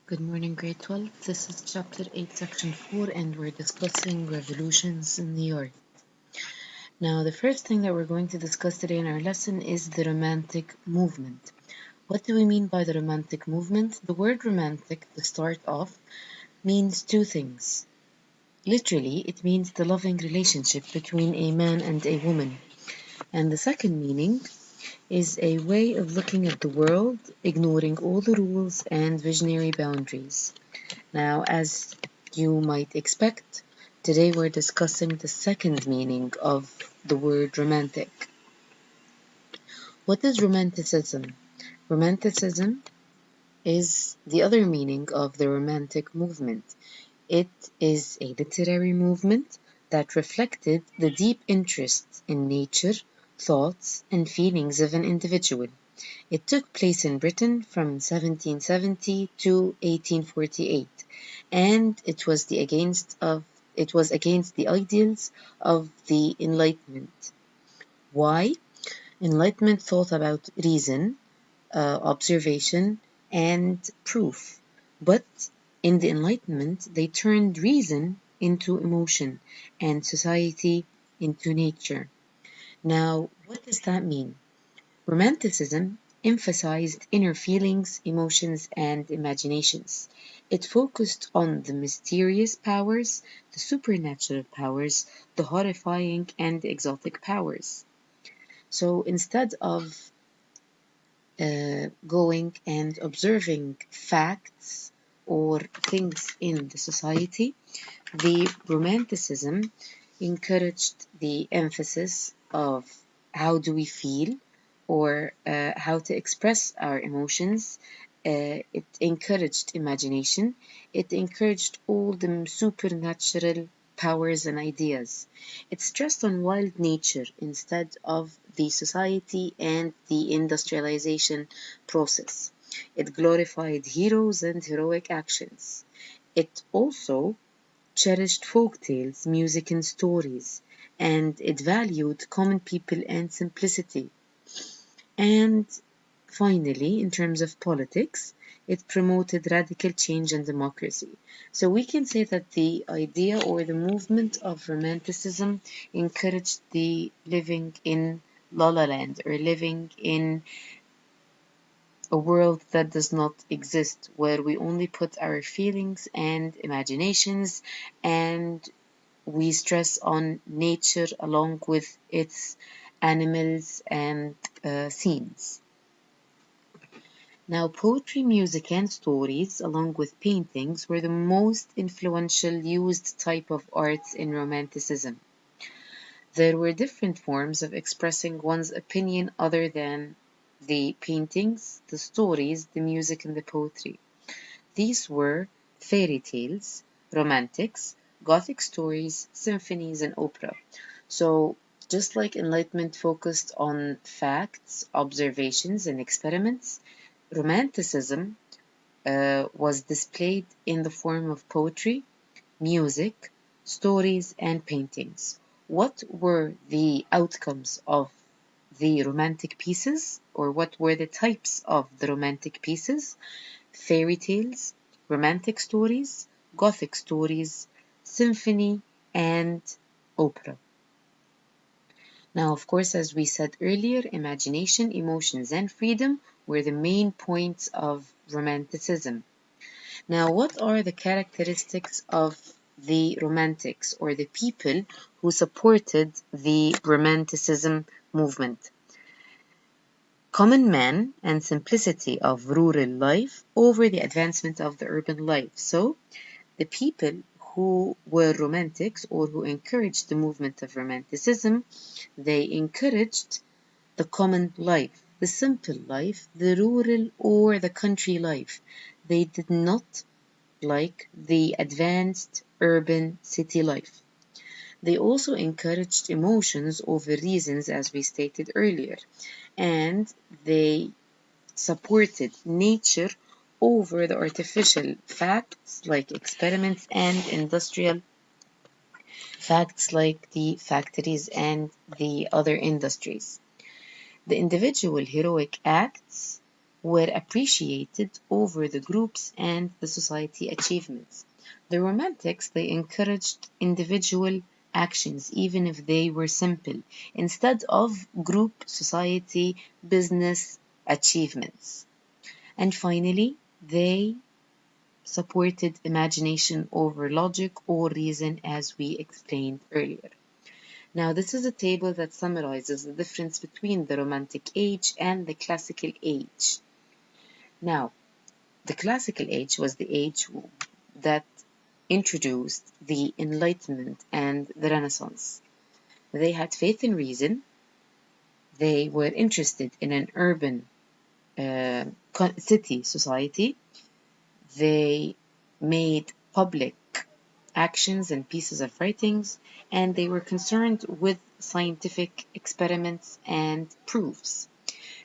Good morning, grade 12. This is chapter 8, section 4, and we're discussing revolutions in the art. Now, the first thing that we're going to discuss today in our lesson is the Romantic movement. What do we mean by the Romantic movement? The word romantic, to start off, means two things. Literally, it means the loving relationship between a man and a woman. And the second meaning is a way of looking at the world, ignoring all the rules and visionary boundaries. Now, as you might expect, today we're discussing the second meaning of the word romantic. What is Romanticism? Romanticism is the other meaning of the Romantic movement. It is a literary movement that reflected the deep interest in nature, thoughts, and feelings of an individual. It took place in Britain from 1770 to 1848, and it was against the ideals of the Enlightenment. Why? Enlightenment thought about reason, observation, and proof. But in the Enlightenment, they turned reason into emotion and society into nature. Now, what does that mean? Romanticism emphasized inner feelings, emotions, and imaginations. It focused on the mysterious powers, the supernatural powers, the horrifying and exotic powers. So instead of going and observing facts or things in the society, the Romanticism encouraged the emphasis of how do we feel or how to express our emotions. It encouraged imagination. It encouraged all the supernatural powers and ideas. It stressed on wild nature instead of the society and the industrialization process. It glorified heroes and heroic actions. It also cherished folk tales, music, and stories, and it valued common people and simplicity. And finally, in terms of politics, it promoted radical change and democracy. So we can say that the idea or the movement of Romanticism encouraged the living in La La Land or living in a world that does not exist, where we only put our feelings and imaginations and we stress on nature along with its animals and scenes. Now, poetry, music, and stories, along with paintings, were the most influential used type of arts in Romanticism. There were different forms of expressing one's opinion other than the paintings, the stories, the music, and the poetry. These were fairy tales, romantics, Gothic stories, symphonies, and opera. So, just like Enlightenment focused on facts, observations, and experiments, Romanticism was displayed in the form of poetry, music, stories, and paintings. What were the outcomes of the Romantic pieces, or what were the types of the Romantic pieces? Fairy tales, romantic stories, Gothic stories, symphony, and opera. Now, of course, as we said earlier, imagination, emotions, and freedom were the main points of Romanticism. Now, what are the characteristics of the Romantics or the people who supported the Romanticism movement? Common man and simplicity of rural life over the advancement of the urban life. So, the people who were romantics or who encouraged the movement of Romanticism, they encouraged the common life, the simple life, the rural or the country life. They did not like the advanced urban city life. They also encouraged emotions over reasons, as we stated earlier, and they supported nature over the artificial facts like experiments and industrial facts like the factories and the other industries. The individual heroic acts were appreciated over the groups and the society achievements. The Romantics, they encouraged individual actions, even if they were simple, instead of group, society, business achievements. And finally, they supported imagination over logic or reason, as we explained earlier. Now, this is a table that summarizes the difference between the Romantic Age and the Classical Age. Now, the Classical Age was the age that introduced the Enlightenment and the Renaissance. They had faith in reason. They were interested in an urban city society. They made public actions and pieces of writings, and they were concerned with scientific experiments and proofs.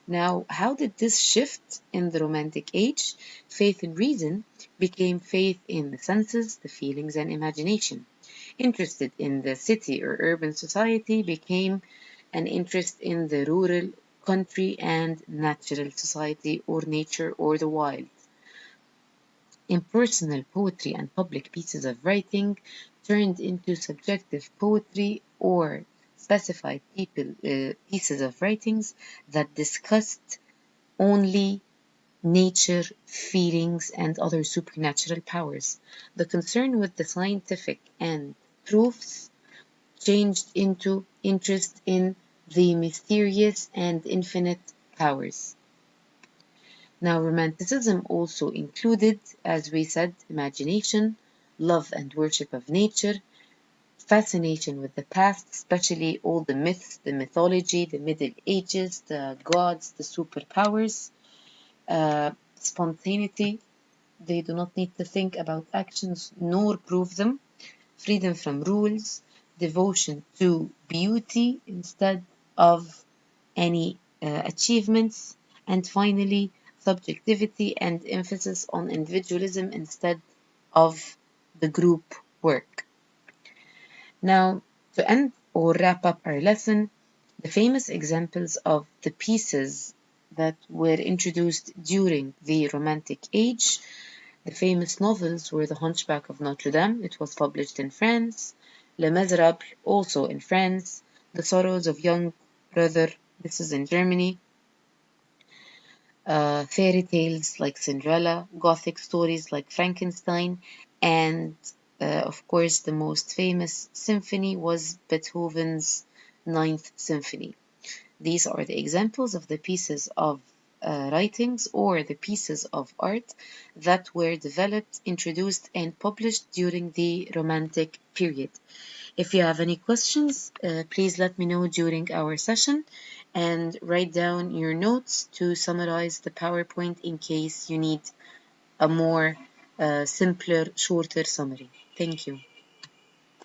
Now, how did this shift in the Romantic Age? Faith in reason became faith in the senses, the feelings, and imagination. Interested in the city or urban society became an interest in the rural, country, and natural society or nature or the wild. Impersonal poetry and public pieces of writing turned into subjective poetry or specified pieces of writings that discussed only nature, feelings, and other supernatural powers. The concern with the scientific and proofs changed into interest in the mysterious and infinite powers. Now, Romanticism also included, as we said, imagination, love and worship of nature, fascination with the past, especially all the myths, the mythology, the Middle Ages, the gods, the superpowers, spontaneity. They do not need to think about actions nor prove them, freedom from rules, devotion to beauty instead of any achievements, and finally, subjectivity and emphasis on individualism instead of the group work. Now, to end or wrap up our lesson, the famous examples of the pieces that were introduced during the Romantic Age. The famous novels were The Hunchback of Notre Dame, it was published in France, Les Miserables, also in France, The Sorrows of Young Brother, this is in Germany, fairy tales like Cinderella, Gothic stories like Frankenstein, and of course the most famous symphony was Beethoven's Ninth Symphony. These are the examples of the pieces of writings or the pieces of art that were developed, introduced, and published during the Romantic period. If you have any questions, please let me know during our session and write down your notes to summarize the PowerPoint in case you need a more simpler, shorter summary. Thank you.